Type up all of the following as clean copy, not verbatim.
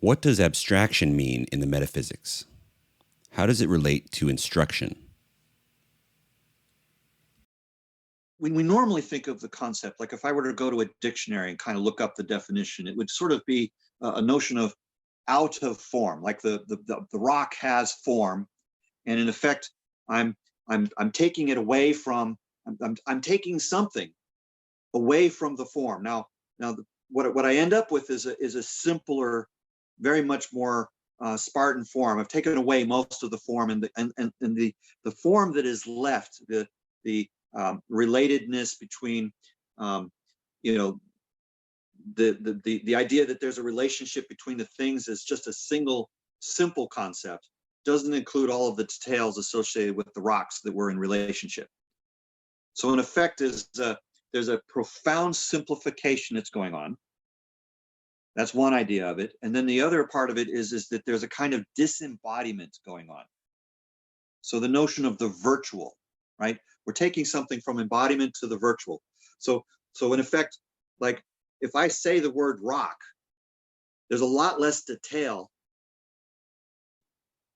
What does abstraction mean in the metaphysics? How does it relate to instruction? When we normally think of the concept, like if I were to go to a dictionary and kind of look up the definition, it would sort of be a notion of out of form, like the rock has form, and in effect, I'm I'm taking it away from I'm taking something away from the form. What I end up with is a simpler, very much more Spartan form. I've taken away most of the form, and the form that is left, the relatedness between, you know, the idea that there's a relationship between the things is just a single simple concept, doesn't include all of the details associated with the rocks that were in relationship. So in effect, there's a profound simplification that's going on. That's one idea of it. And then the other part of it is that there's a kind of disembodiment going on. So the notion of the virtual, right? We're taking something from embodiment to the virtual. So in effect, like if I say the word rock, there's a lot less detail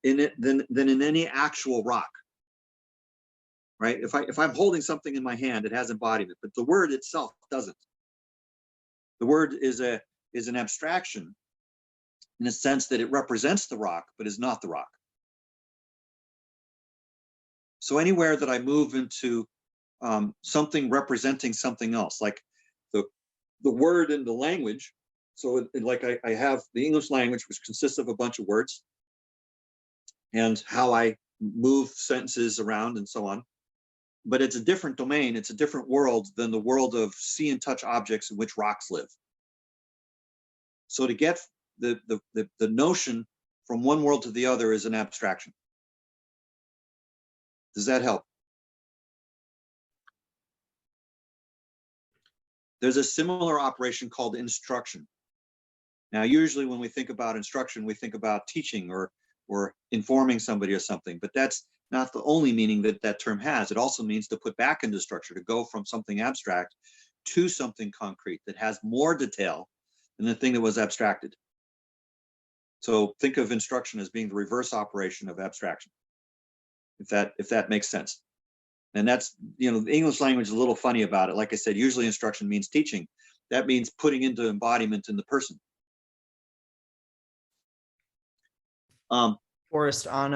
in it than in any actual rock, right? If I'm holding something in my hand, it has embodiment, but the word itself doesn't. The word is an abstraction in the sense that it represents the rock, but is not the rock. So anywhere that I move into something representing something else, like the word in the language. So like I have the English language, which consists of a bunch of words, and how I move sentences around and so on. But it's a different domain, it's a different world than the world of see and touch objects in which rocks live. So to get the notion from one world to the other is an abstraction. Does that help? There's a similar operation called instruction. Now, usually when we think about instruction, we think about teaching or informing somebody or something, but that's not the only meaning that that term has. It also means to put back into structure, to go from something abstract to something concrete that has more detail than the thing that was abstracted. So think of instruction as being the reverse operation of abstraction, if that makes sense. And that's, you know, the English language is a little funny about it. Like I said, usually instruction means teaching. That means putting into embodiment in the person. Forrest, on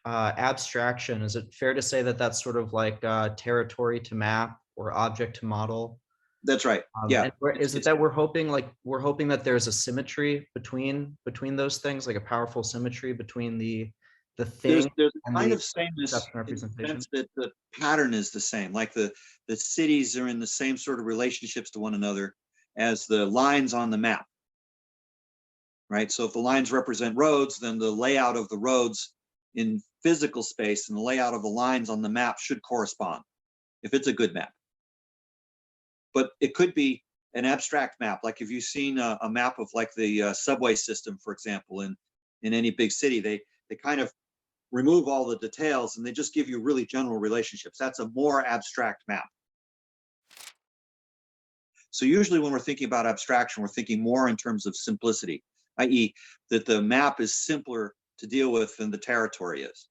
abstraction, is it fair to say that that's sort of like territory to map or object to model? That's right. Yeah. Is it that we're hoping that there's a symmetry between those things, like a powerful symmetry between the thing? There's a and kind the of sameness representation? in the sense that the pattern is the same. Like the cities are in the same sort of relationships to one another as the lines on the map. Right. So if the lines represent roads, then the layout of the roads in physical space and the layout of the lines on the map should correspond, if it's a good map. But it could be an abstract map. Like if you've seen a map of like the subway system, for example, in any big city, they kind of remove all the details and they just give you really general relationships. That's a more abstract map. So usually when we're thinking about abstraction, we're thinking more in terms of simplicity, i.e. that the map is simpler to deal with than the territory is.